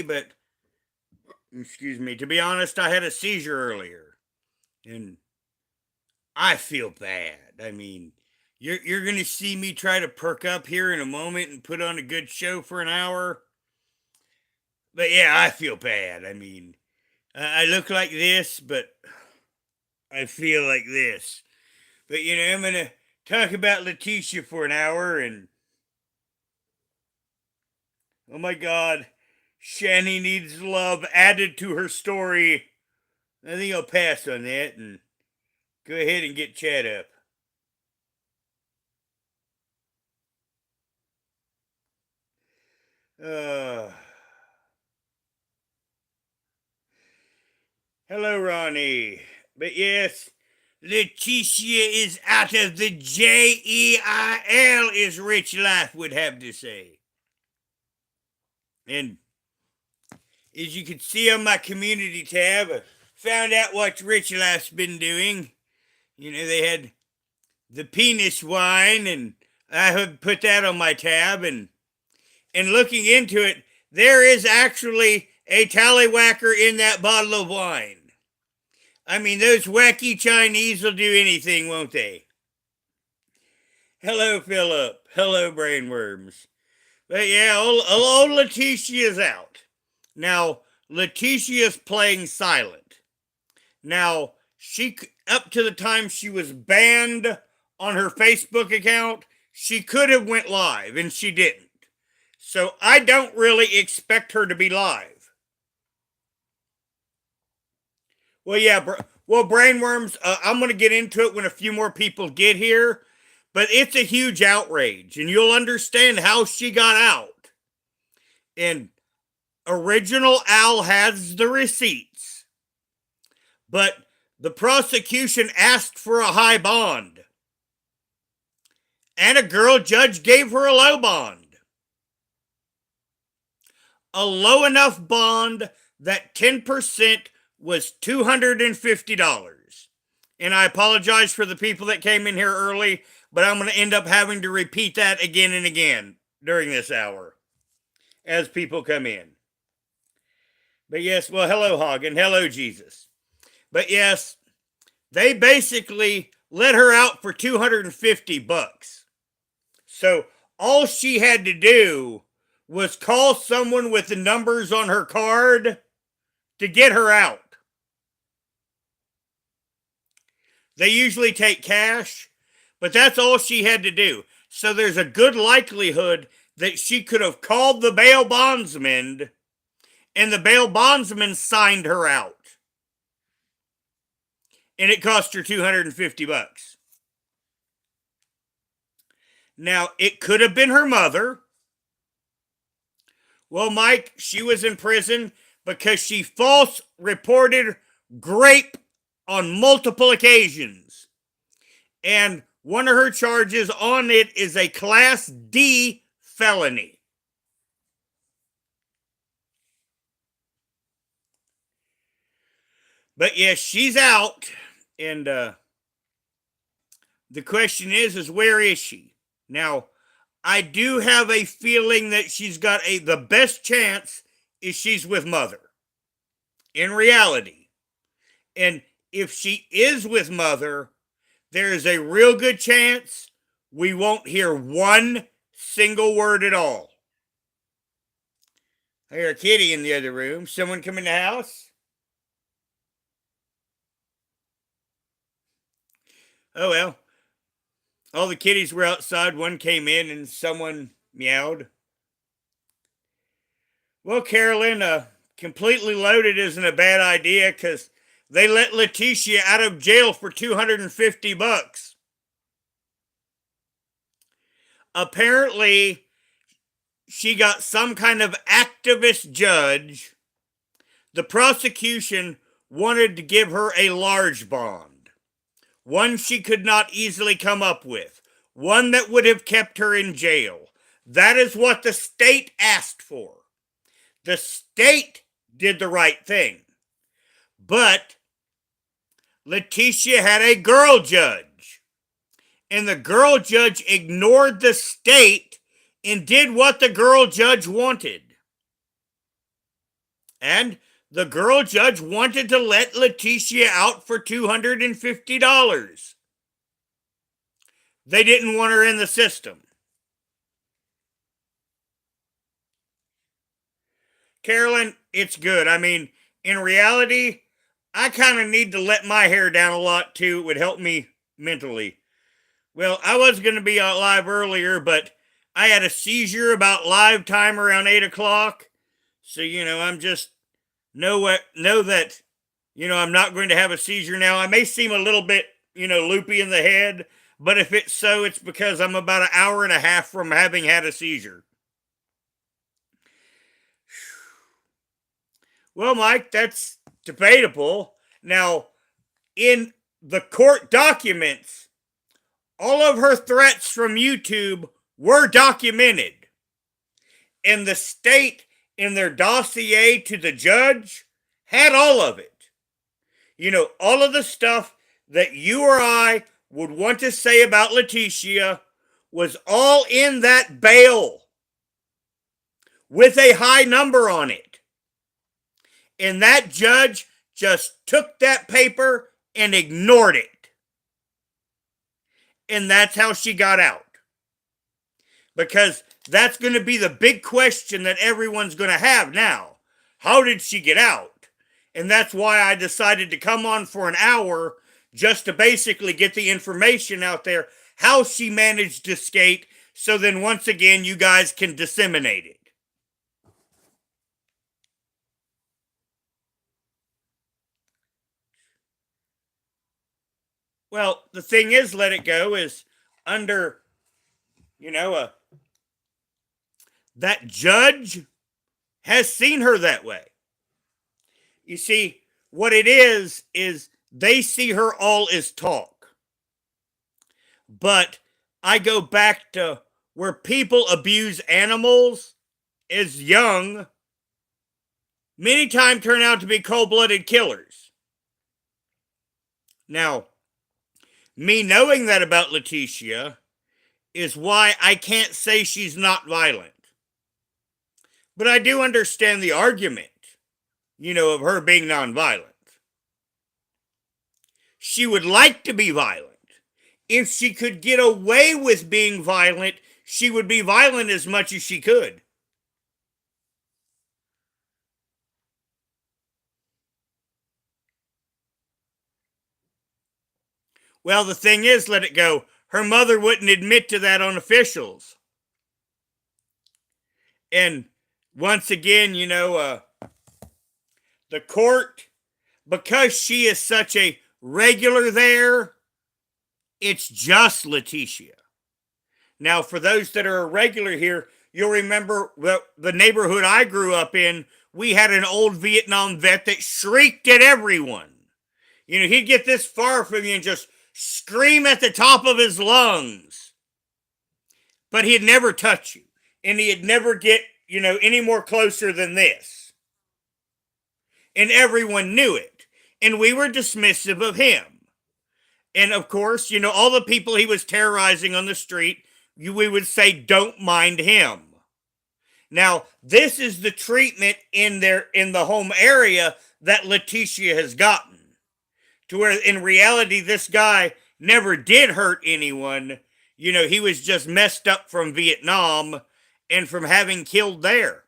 but excuse me, to be honest, I had a seizure earlier, and I feel bad. I mean, you're gonna see me try to perk up here in a moment and put on a good show for an hour. But yeah, I feel bad. I mean, I look like this, but I feel like this. But I'm gonna talk about Leticia for an hour, and oh my God, Shani needs love added to her story. I think I'll pass on that and go ahead and get Chad up. Uh, Hello, Ronnie. But yes, Leticia is out of the JEIL, as Rich Life would have to say. And as you can see on my community tab, I found out what Rich Life's been doing. They had the penis wine, and I had put that on my tab, and looking into it, there is actually a tallywhacker in that bottle of wine. I mean, those wacky Chinese will do anything, won't they? Hello, Philip. Hello, brainworms. But yeah, old Leticia's out. Now, Leticia's playing silent. Now, up to the time she was banned on her Facebook account, she could have went live, and she didn't. So I don't really expect her to be live. Well, yeah, brainworms. I'm going to get into it when a few more people get here, but it's a huge outrage, and you'll understand how she got out. And Original Al has the receipts, but the prosecution asked for a high bond, and a girl judge gave her a low bond. A low enough bond that 10% was $250. And I apologize for the people that came in here early, but I'm going to end up having to repeat that again and again during this hour as people come in. But yes, well, hello, Hagen. Hello, Jesus. But yes, they basically let her out for $250. So all she had to do was call someone with the numbers on her card to get her out. They usually take cash, but that's all she had to do. So there's a good likelihood that she could have called the bail bondsman, and the bail bondsman signed her out. And it cost her $250. Now, it could have been her mother. Well, Mike, she was in prison because she false reported rape on multiple occasions. And one of her charges on it is a Class D felony. But yes, she's out. And the question is where is she? Now, I do have a feeling that she's got the best chance is she's with Mother. In reality. And if she is with Mother, there is a real good chance we won't hear one single word at all. I hear a kitty in the other room. Someone come in the house? Oh well. All the kitties were outside. One came in and someone meowed. Well, Carolyn, completely loaded isn't a bad idea because they let Leticia out of jail for $250. Apparently, she got some kind of activist judge. The prosecution wanted to give her a large bond, one she could not easily come up with, one that would have kept her in jail. That is what the state asked for. The state did the right thing. But Leticia had a girl judge, and the girl judge ignored the state and did what the girl judge wanted. And the girl judge wanted to let Leticia out for $250. They didn't want her in the system. Carolyn, it's good. I mean, in reality, I kind of need to let my hair down a lot too. It would help me mentally. Well, I was going to be live earlier, but I had a seizure about live time around 8 o'clock. So, I'm just know that, I'm not going to have a seizure now. I may seem a little bit, loopy in the head, but if it's so, it's because I'm about an hour and a half from having had a seizure. Well, Mike, that's debatable. Now, in the court documents, all of her threats from YouTube were documented. And the state, in their dossier to the judge, had all of it. All of the stuff that you or I would want to say about Leticia was all in that bail with a high number on it. And that judge just took that paper and ignored it. And that's how she got out. Because that's going to be the big question that everyone's going to have now. How did she get out? And that's why I decided to come on for an hour just to basically get the information out there, how she managed to skate, so then once again you guys can disseminate it. Well, the thing is, Let It Go is under, that judge has seen her that way. You see, what it is they see her all as talk. But I go back to where people abuse animals as young, many times turn out to be cold-blooded killers. Now, me knowing that about Leticia is why I can't say she's not violent. But I do understand the argument, of her being nonviolent. She would like to be violent. If she could get away with being violent, she would be violent as much as she could. Well, the thing is, Let It Go, her mother wouldn't admit to that on officials. And once again, the court, because she is such a regular there, it's just Leticia. Now, for those that are irregular here, you'll remember the neighborhood I grew up in, we had an old Vietnam vet that shrieked at everyone. He'd get this far from you and just scream at the top of his lungs. But he'd never touch you. And he'd never get, any more closer than this. And everyone knew it. And we were dismissive of him. And of course, all the people he was terrorizing on the street, we would say, don't mind him. Now, this is the treatment in the home area that Leticia has gotten. To where in reality, this guy never did hurt anyone. He was just messed up from Vietnam and from having killed there.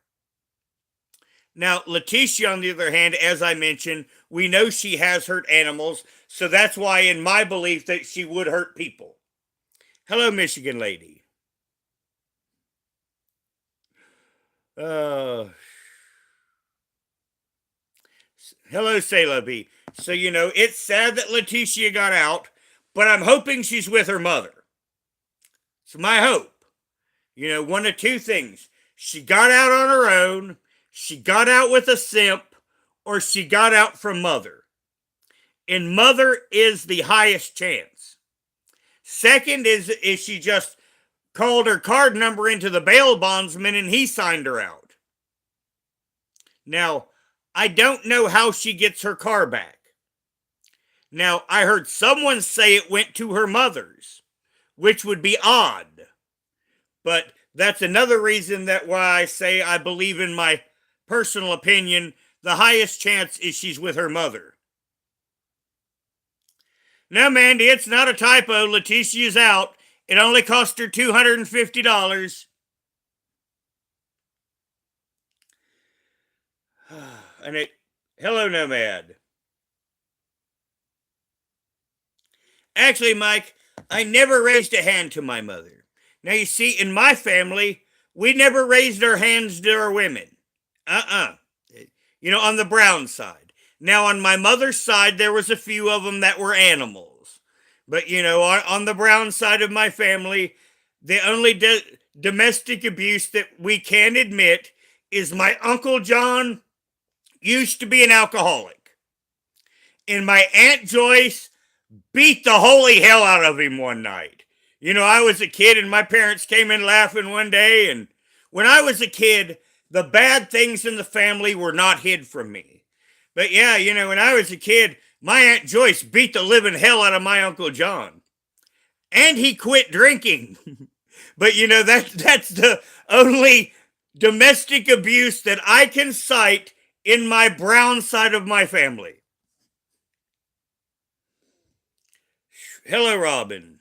Now, Leticia, on the other hand, as I mentioned, we know she has hurt animals, so that's why, in my belief, that she would hurt people. Hello, Michigan lady. Hello, Sailor B. So, it's sad that Leticia got out, but I'm hoping she's with her mother. It's my hope. One of two things. She got out on her own, she got out with a simp, or she got out from mother. And mother is the highest chance. Second is she just called her card number into the bail bondsman and he signed her out. Now, I don't know how she gets her car back. Now, I heard someone say it went to her mother's, which would be odd. But that's another reason that why I say I believe in my personal opinion the highest chance is she's with her mother. No, Mandy, it's not a typo. Leticia's out. It only cost her $250. And it, hello, Nomad. Actually, Mike, I never raised a hand to my mother. Now, you see, in my family, we never raised our hands to our women. On the Brown side. Now, on my mother's side, there was a few of them that were animals. But, on the Brown side of my family, the only domestic abuse that we can admit is my Uncle John used to be an alcoholic. And my Aunt Joyce beat the holy hell out of him one night. I was a kid and my parents came in laughing one day. And when I was a kid, the bad things in the family were not hid from me. But yeah, when I was a kid, my Aunt Joyce beat the living hell out of my Uncle John. And he quit drinking. But that's the only domestic abuse that I can cite in my Brown side of my family. Hello, Robin.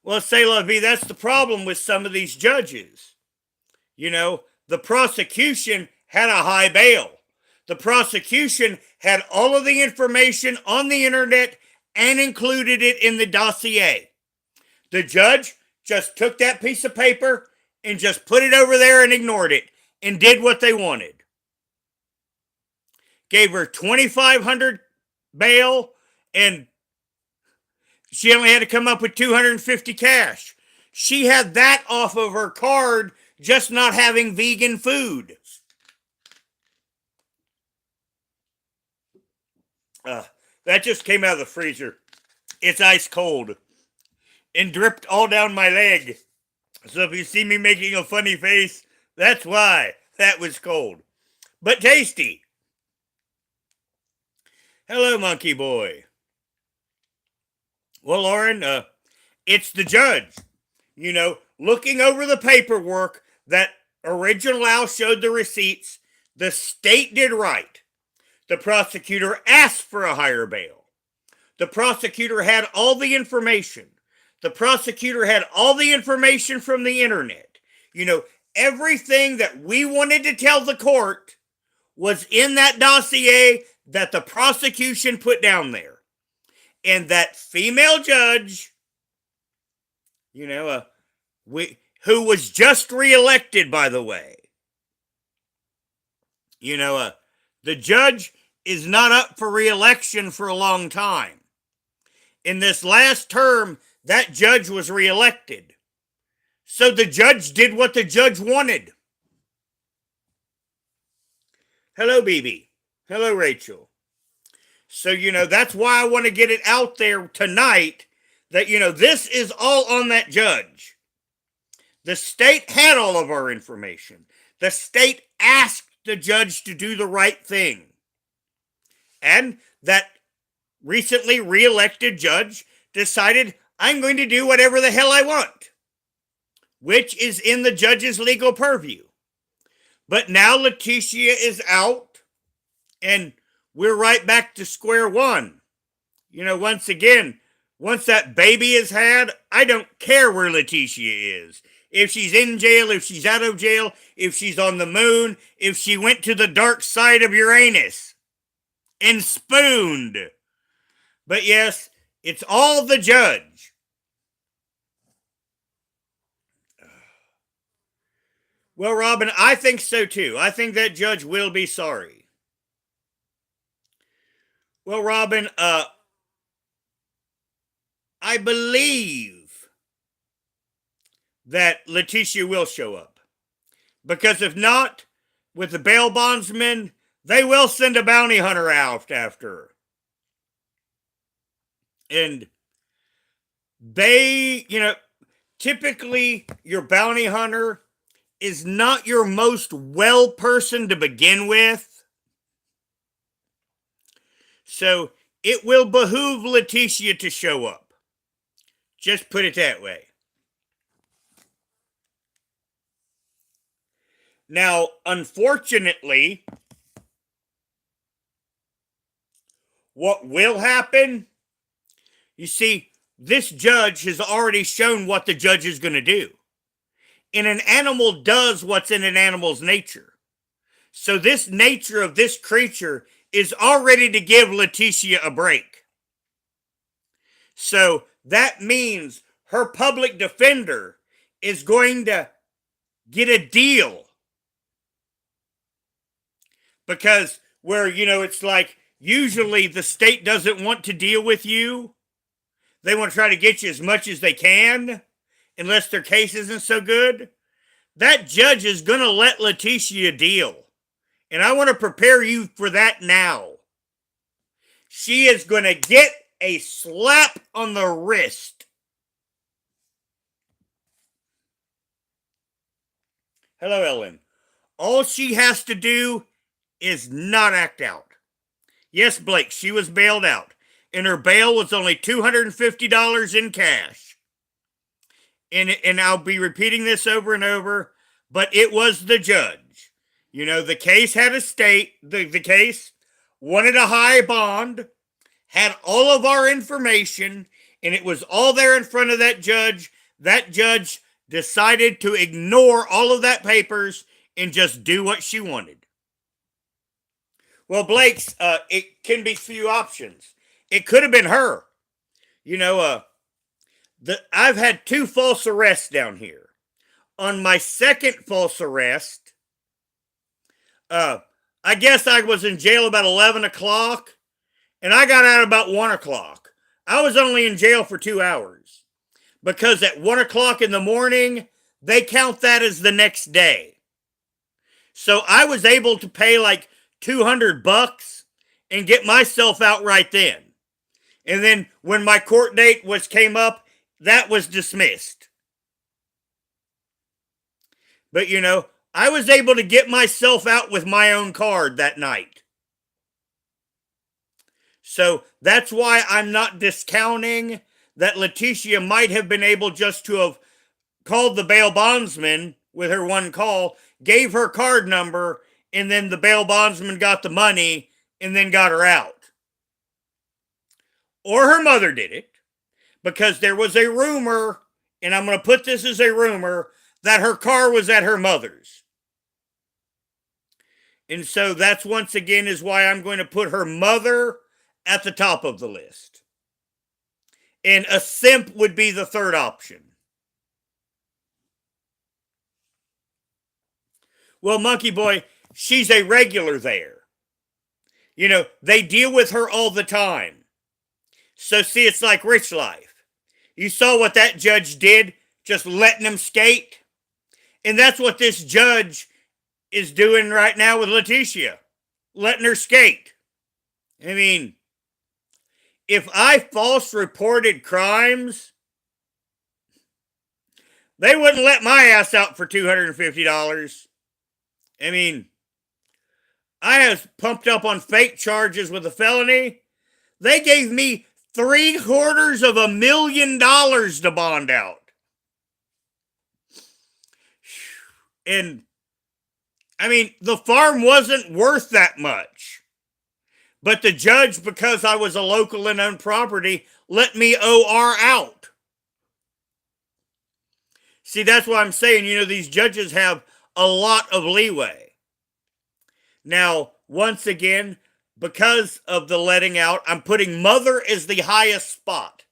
Well, say la vie, that's the problem with some of these judges. The prosecution had a high bail. The prosecution had all of the information on the internet and included it in the dossier. The judge just took that piece of paper and just put it over there and ignored it and did what they wanted. Gave her $2,500 bail and she only had to come up with $250 cash. She had that off of her card, just not having vegan food. That just came out of the freezer. It's ice cold and dripped all down my leg. So if you see me making a funny face, that's why. That was cold. But tasty. Hello, monkey boy. Well, Lauren, it's the judge. Looking over the paperwork that original Al showed the receipts, the state did right. The prosecutor asked for a higher bail. The prosecutor had all the information. The prosecutor had all the information from the internet. Everything that we wanted to tell the court was in that dossier that the prosecution put down there. And that female judge, who was just reelected, by the way, the judge is not up for reelection for a long time. In this last term, that judge was reelected. So the judge did what the judge wanted. Hello, BB. Hello, Rachel. So, that's why I want to get it out there tonight that, this is all on that judge. The state had all of our information. The state asked the judge to do the right thing. And that recently reelected judge decided, I'm going to do whatever the hell I want, which is in the judge's legal purview. But now Leticia is out, and we're right back to square one. Once again, once that baby is had, I don't care where Leticia is. If she's in jail, if she's out of jail, if she's on the moon, if she went to the dark side of Uranus and spooned. But yes, it's all the judge. Well, Robin, I think so too. I think that judge will be sorry. Well, Robin, I believe that Leticia will show up. Because if not, with the bail bondsmen, they will send a bounty hunter out after her. And they, typically your bounty hunter is not your most well person to begin with. So it will behoove Leticia to show up. Just put it that way. Now, unfortunately, what will happen, you see, this judge has already shown what the judge is going to do. And an animal does what's in an animal's nature. So, this nature of this creature is already to give Leticia a break. So, that means her public defender is going to get a deal. Because, where, it's like usually the state doesn't want to deal with you, they want to try to get you as much as they can, unless their case isn't so good. That judge is going to let Leticia deal. And I want to prepare you for that now. She is going to get a slap on the wrist. Hello, Ellen. All she has to do is not act out. Yes, Blake, she was bailed out. And her bail was only $250 in cash. And I'll be repeating this over and over, but it was the judge. The case had a state, the case wanted a high bond, had all of our information, and it was all there in front of that judge. That judge decided to ignore all of that papers and just do what she wanted. Well, Blake's, it can be few options. It could have been her. I've had 2 false arrests down here. On my second false arrest, I guess I was in jail about 11 o'clock, and I got out about 1 o'clock. I was only in jail for 2 hours, because at 1 o'clock in the morning, they count that as the next day. So I was able to pay like $200 and get myself out right then. And then when my court date came up, that was dismissed. But I was able to get myself out with my own card that night. So that's why I'm not discounting that Leticia might have been able just to have called the bail bondsman with her one call, gave her card number, and then the bail bondsman got the money and then got her out. Or her mother did it, because there was a rumor, and I'm going to put this as a rumor, that her car was at her mother's. And so that's once again is why I'm going to put her mother at the top of the list. And a simp would be the third option. Well, Monkey Boy, she's a regular there. They deal with her all the time. So see, it's like Rich Life. You saw what that judge did, just letting him skate? And that's what this judge is doing right now with Leticia, letting her skate. I mean, if I false reported crimes, they wouldn't let my ass out for $250. I mean, I was pumped up on fake charges with a felony. They gave me $750,000 to bond out. And, I mean, the farm wasn't worth that much. But the judge, because I was a local and owned property, let me OR out. See, that's what I'm saying. These judges have a lot of leeway. Now, once again, because of the letting out, I'm putting mother as the highest spot.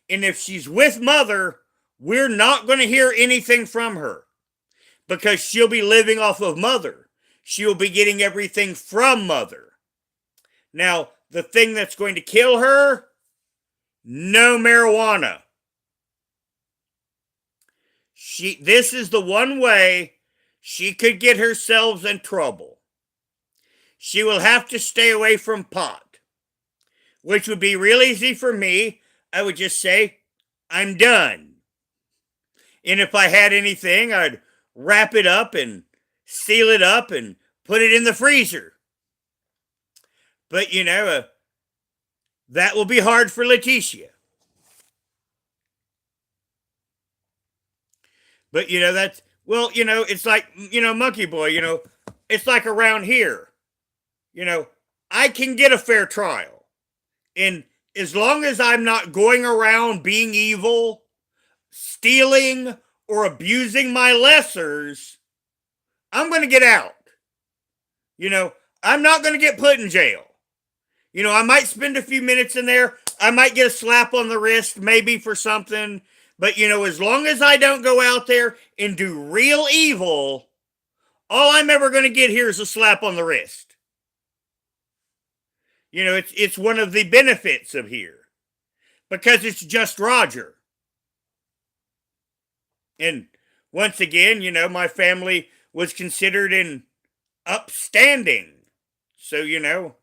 And if she's with mother, we're not going to hear anything from her, because she'll be living off of mother. She'll be getting everything from mother. Now, the thing that's going to kill her, no marijuana. This is the one way she could get herself in trouble. She will have to stay away from pot, which would be real easy for me. I would just say, I'm done. And if I had anything, I'd wrap it up and seal it up and put it in the freezer. But, that will be hard for Leticia. But, Well, it's like, Monkey Boy, it's like around here, you know, I can get a fair trial. And as long as I'm not going around being evil, stealing, or abusing my lessers, I'm going to get out. You know, I'm not going to get put in jail. I might spend a few minutes in there. I might get a slap on the wrist, maybe for something. But, as long as I don't go out there and do real evil, all I'm ever going to get here is a slap on the wrist. It's one of the benefits of here because it's just Roger. And once again, my family was considered an upstanding. So,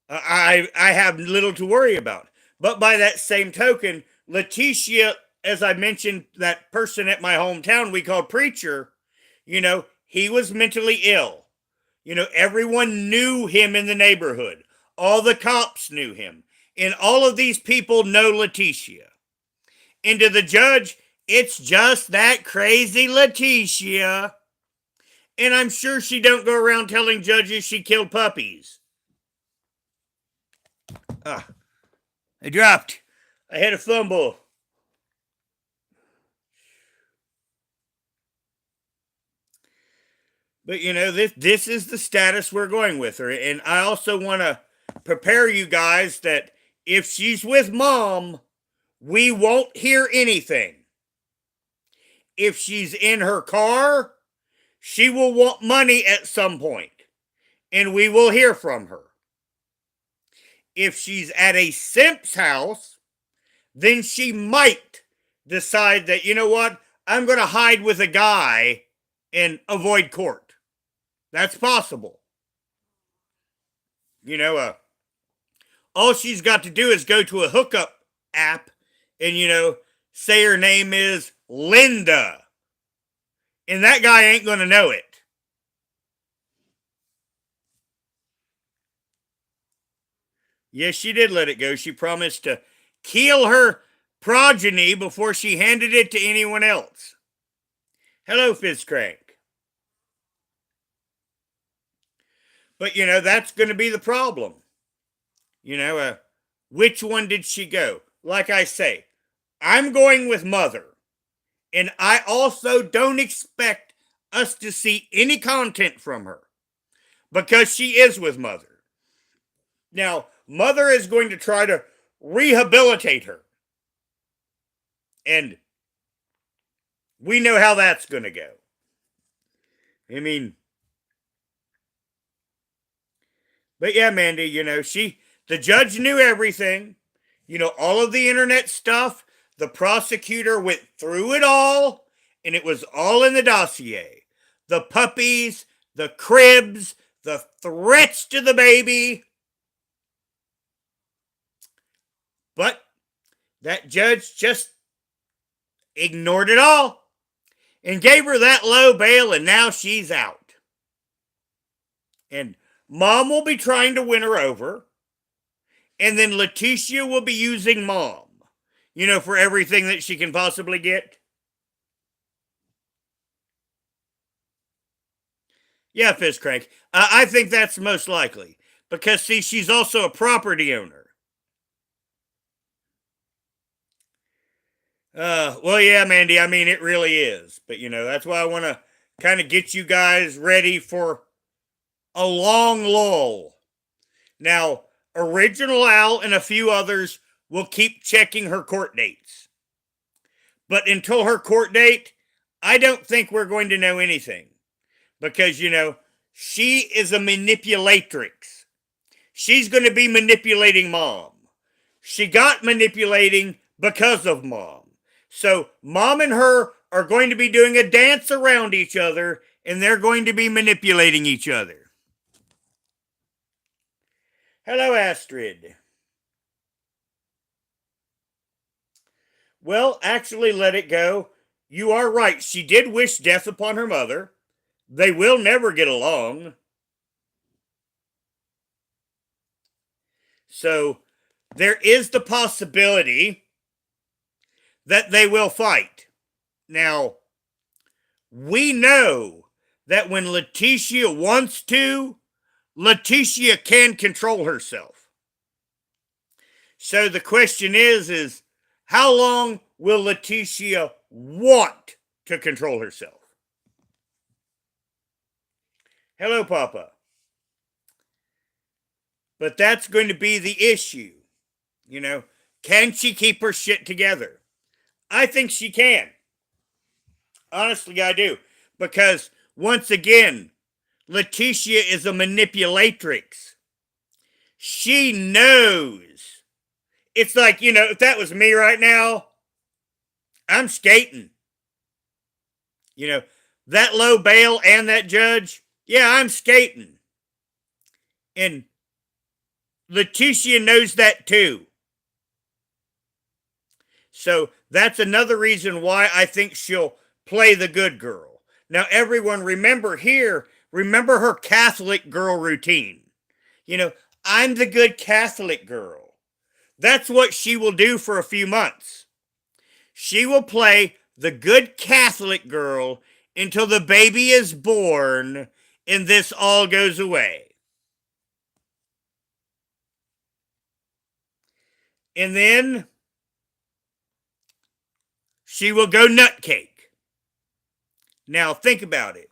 I have little to worry about. But by that same token, Leticia, as I mentioned, that person at my hometown we called Preacher, he was mentally ill. Everyone knew him in the neighborhood. All the cops knew him. And all of these people know Leticia. And to the judge, it's just that crazy Leticia. And I'm sure she don't go around telling judges she killed puppies. I dropped. I had a fumble. But this is the status we're going with her. And I also want to prepare you guys that if she's with mom, we won't hear anything. If she's in her car, she will want money at some point, and we will hear from her. If she's at a simp's house, then she might decide that, you know what, I'm going to hide with a guy and avoid court. That's possible. All she's got to do is go to a hookup app and, say her name is Linda. And that guy ain't going to know it. Yes, she did let it go. She promised to kill her progeny before she handed it to anyone else. Hello, Fitzcrank. But, that's going to be the problem. Which one did she go? Like I say, I'm going with mother. And I also don't expect us to see any content from her because she is with mother. Now, mother is going to try to rehabilitate her. And we know how that's going to go. I mean, but yeah, Mandy, the judge knew everything. All of the internet stuff. The prosecutor went through it all, and it was all in the dossier. The puppies, the cribs, the threats to the baby. But that judge just ignored it all and gave her that low bail, and now she's out. And mom will be trying to win her over, and then Leticia will be using mom, for everything that she can possibly get. Yeah, Fizzcrank. I think that's most likely. Because, see, she's also a property owner. Well, yeah, Mandy, I mean, it really is. But, that's why I want to kind of get you guys ready for a long lull. Now, Original Al and a few others will keep checking her court dates. But until her court date, I don't think we're going to know anything. Because, she is a manipulatrix. She's going to be manipulating mom. She got manipulating because of mom. So mom and her are going to be doing a dance around each other, and they're going to be manipulating each other. Hello, Astrid. Well, actually, let it go. You are right. She did wish death upon her mother. They will never get along. So there is the possibility that they will fight. Now, we know that when Leticia wants to, Leticia can control herself. So the question is how long will Leticia want to control herself? Hello, Papa. But that's going to be the issue. You know, can she keep her shit together? I think she can. Honestly, I do. Because, once again, Leticia is a manipulatrix. She knows. It's like, if that was me right now, I'm skating. You know, that low bail and that judge, yeah, I'm skating. And Leticia knows that too. So that's another reason why I think she'll play the good girl. Now, everyone, remember her Catholic girl routine. You know, I'm the good Catholic girl. That's what she will do for a few months. She will play the good Catholic girl until the baby is born and this all goes away. And then she will go nutcake. Now, think about it.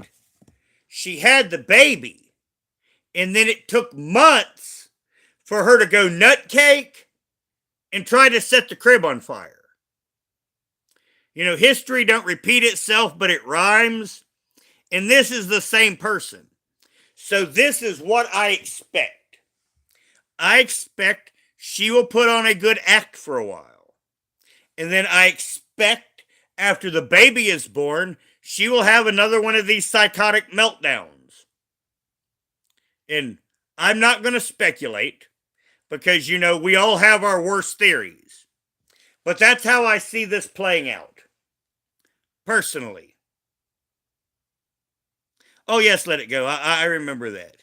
She had the baby, and then it took months for her to go nutcake and try to set the crib on fire. History don't repeat itself, but it rhymes. And this is the same person. So this is what I expect. I expect she will put on a good act for a while. And then I expect after the baby is born, she will have another one of these psychotic meltdowns. And I'm not going to speculate because, we all have our worst theories. But that's how I see this playing out. Personally. Oh, yes, let it go. I remember that.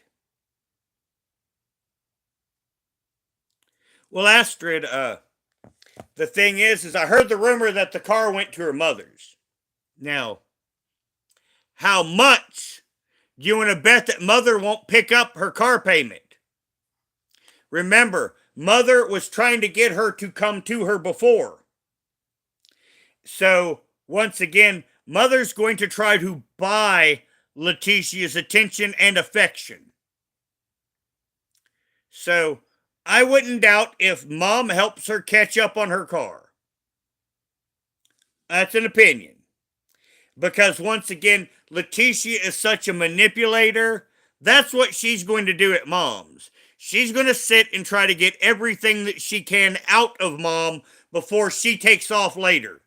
Well, Astrid, the thing is I heard the rumor that the car went to her mother's. Now, how much do you want to bet that mother won't pick up her car payment? Remember, mother was trying to get her to come to her before. So, once again, mother's going to try to buy Leticia's attention and affection. So, I wouldn't doubt if mom helps her catch up on her car. That's an opinion. Because once again, Leticia is such a manipulator. That's what she's going to do at mom's. She's going to sit and try to get everything that she can out of mom before she takes off later.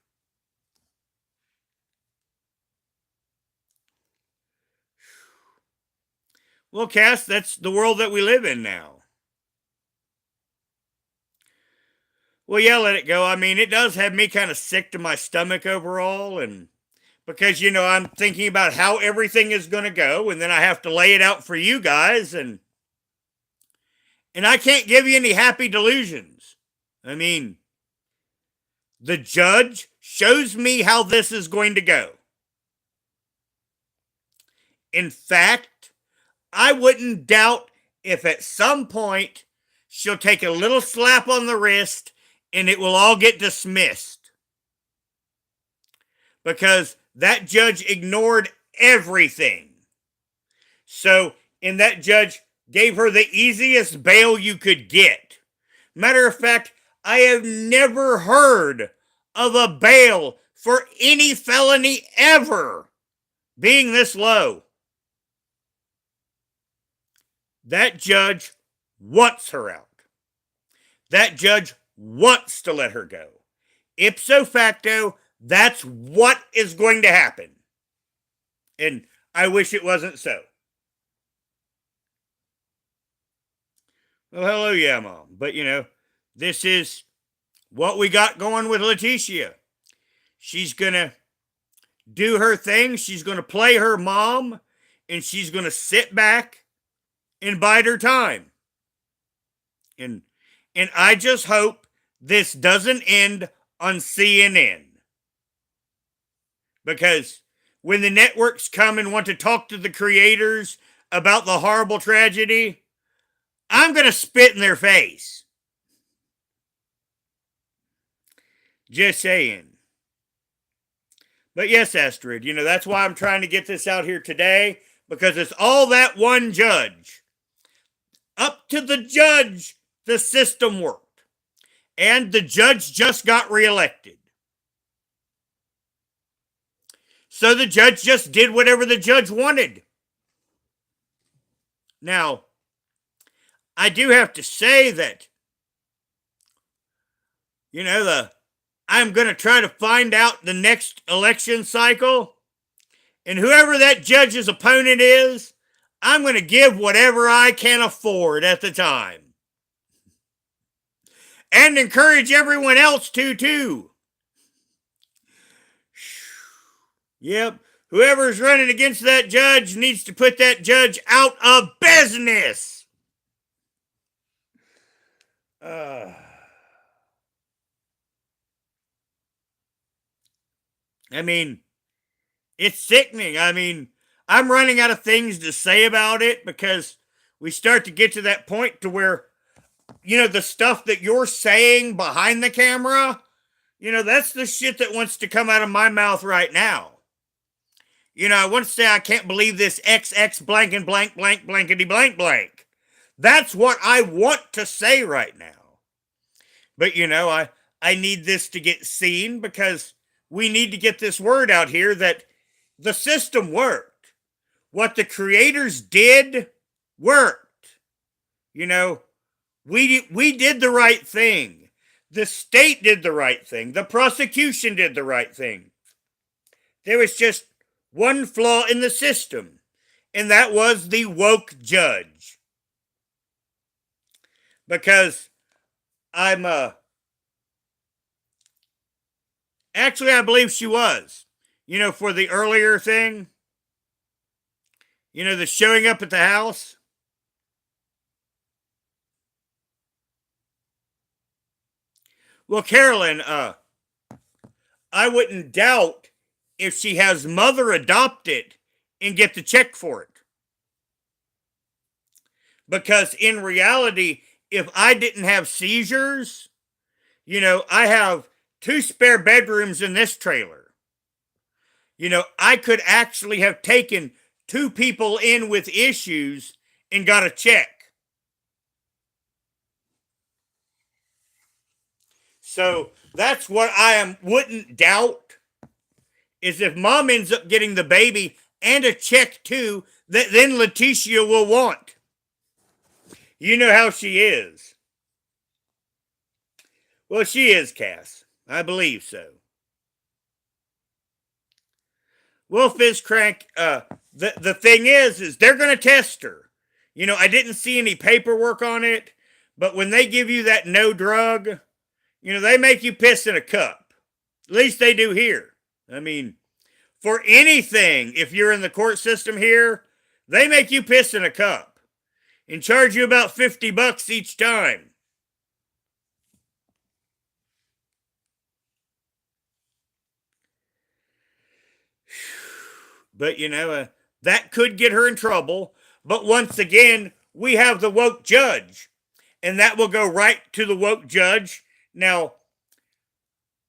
Well, Cass, that's the world that we live in now. Well, yeah, let it go. I mean, it does have me kind of sick to my stomach overall, and because I'm thinking about how everything is going to go, and then I have to lay it out for you guys, and I can't give you any happy delusions. I mean, the judge shows me how this is going to go. In fact, I wouldn't doubt if at some point she'll take a little slap on the wrist and it will all get dismissed. Because that judge ignored everything. So, and that judge gave her the easiest bail you could get. Matter of fact, I have never heard of a bail for any felony ever being this low. That judge wants her out. That judge wants to let her go. Ipso facto, that's what is going to happen. And I wish it wasn't so. Well, hello, yeah, Mom. But, this is what we got going with Leticia. She's going to do her thing. She's going to play her mom. And she's going to sit back and bide her time. And I just hope this doesn't end on CNN. Because when the networks come and want to talk to the creators about the horrible tragedy, I'm going to spit in their face. Just saying. But yes, Astrid, that's why I'm trying to get this out here today, because it's all that one judge. Up to the judge, the system worked. And the judge just got reelected. So the judge just did whatever the judge wanted. Now, I do have to say that, I'm going to try to find out the next election cycle, and whoever that judge's opponent is, I'm going to give whatever I can afford at the time. And encourage everyone else to, too. Yep. Whoever's running against that judge needs to put that judge out of business. It's sickening. I'm running out of things to say about it, because we start to get to that point to where, the stuff that you're saying behind the camera, that's the shit that wants to come out of my mouth right now. I want to say, I can't believe this XX blank and blank blank blankety blank blank. That's what I want to say right now. But, I need this to get seen, because we need to get this word out here that the system worked. What the creators did worked. We did the right thing. The state did the right thing. The prosecution did the right thing. There was just one flaw in the system, and that was the woke judge. Because actually, I believe she was. For the earlier thing, the showing up at the house. Well, Carolyn, I wouldn't doubt if she has mother adopt it and get the check for it. Because in reality, if I didn't have seizures, I have 2 spare bedrooms in this trailer. I could actually have taken 2 people in with issues and got a check. So that's what wouldn't doubt, is if mom ends up getting the baby and a check too, that then Leticia will want. You know how she is. Well, she is, Cass. I believe so. Well, Fizzcrank, the thing is they're going to test her. I didn't see any paperwork on it, but when they give you that no drug, they make you piss in a cup. At least they do here. For anything, if you're in the court system here, they make you piss in a cup and charge you about $50 each time. But, that could get her in trouble. But once again, we have the woke judge, and that will go right to the woke judge. Now,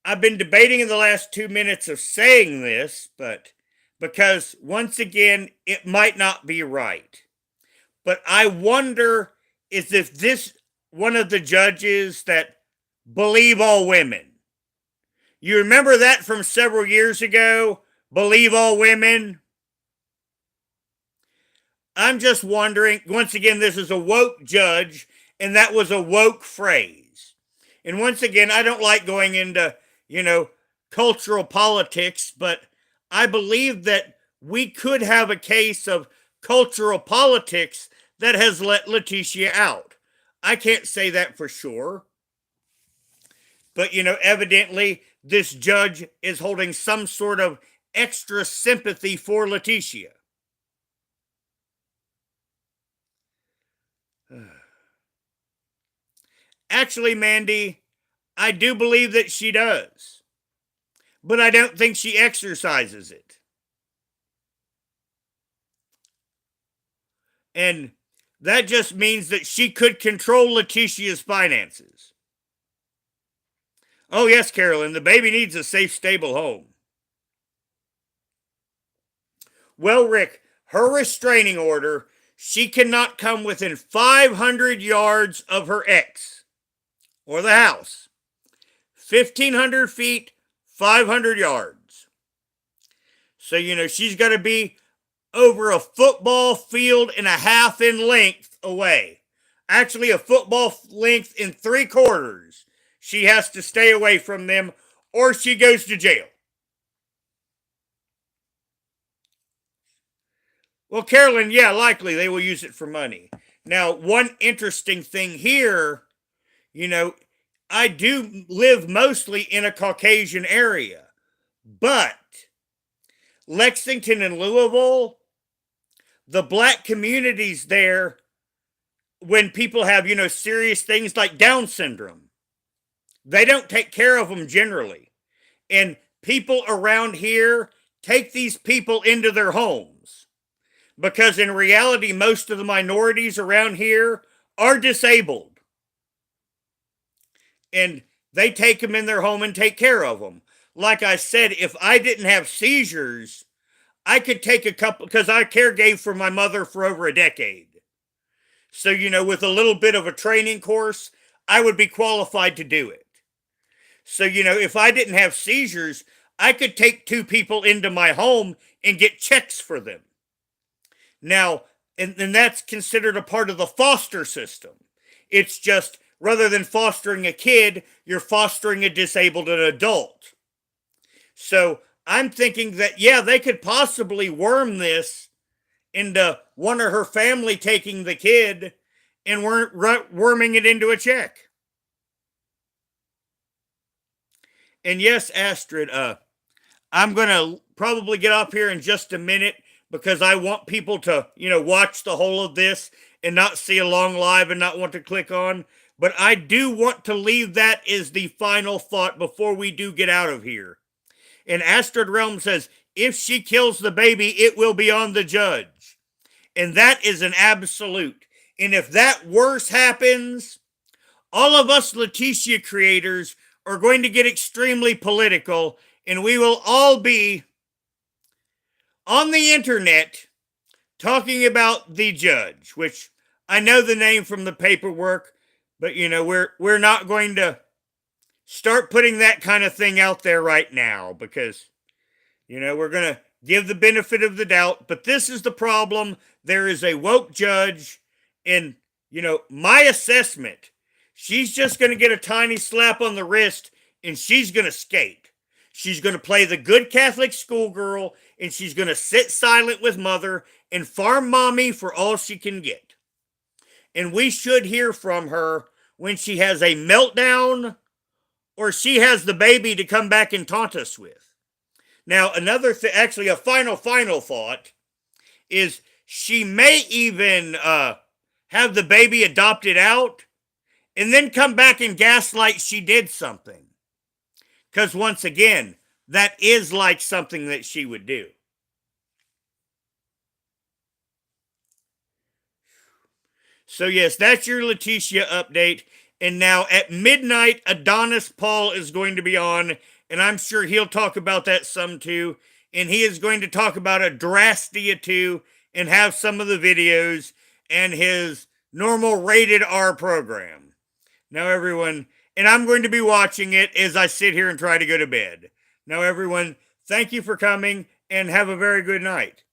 I've been debating in the last 2 minutes of saying this, but because once again, it might not be right. But I wonder is if this one of the judges that believe all women. You remember that from several years ago? Believe all women? I'm just wondering, once again, this is a woke judge, and that was a woke phrase. And once again, I don't like going into, cultural politics, but I believe that we could have a case of cultural politics that has let Leticia out. I can't say that for sure. But, evidently, this judge is holding some sort of extra sympathy for Leticia. Actually, Mandy, I do believe that she does. But I don't think she exercises it. And that just means that she could control Leticia's finances. Oh, yes, Carolyn, the baby needs a safe, stable home. Well, Rick, her restraining order, she cannot come within 500 yards of her ex or the house. 1,500 feet, 500 yards. So, she's got to be over a football field and a half in length away. Actually, a football length in 3/4. She has to stay away from them or she goes to jail. Well, Carolyn, yeah, likely they will use it for money. Now, one interesting thing here, you know, I do live mostly in a Caucasian area, but Lexington and Louisville, the black communities there, when people have, serious things like Down syndrome, they don't take care of them generally. And people around here take these people into their homes because in reality, most of the minorities around here are disabled. And they take them in their home and take care of them. Like I said, if I didn't have seizures, I could take a couple, because I care gave for my mother for over a decade. So, with a little bit of a training course, I would be qualified to do it. So, if I didn't have seizures, I could take two people into my home and get checks for them. Now, and that's considered a part of the foster system. It's just rather than fostering a kid, you're fostering a disabled adult. So I'm thinking that, yeah, they could possibly worm this into one of her family taking the kid and worming it into a check. And yes, Astrid, I'm going to probably get up here in just a minute because I want people to, watch the whole of this and not see a long live and not want to click on. But I do want to leave that as the final thought before we do get out of here. And Astrid Realm says, if she kills the baby, it will be on the judge. And that is an absolute. And if that worse happens, all of us Leticia creators are going to get extremely political, and we will all be on the internet talking about the judge, which I know the name from the paperwork, but we're not going to start putting that kind of thing out there right now because we're going to give the benefit of the doubt. But this is the problem. There is a woke judge, and my assessment, she's just going to get a tiny slap on the wrist and she's going to skate. She's going to play the good Catholic schoolgirl, and she's going to sit silent with mother and farm mommy for all she can get. And we should hear from her when she has a meltdown or she has the baby to come back and taunt us with. Now, another thing, actually a final thought, is she may even have the baby adopted out and then come back and gaslight she did something. Because once again, that is like something that she would do. So yes, that's your Leticia update. And now at midnight, Adonis Paul is going to be on, and I'm sure he'll talk about that some too. And he is going to talk about Adrastia too, and have some of the videos and his normal rated R program. Now everyone, and I'm going to be watching it as I sit here and try to go to bed. Now everyone, thank you for coming and have a very good night.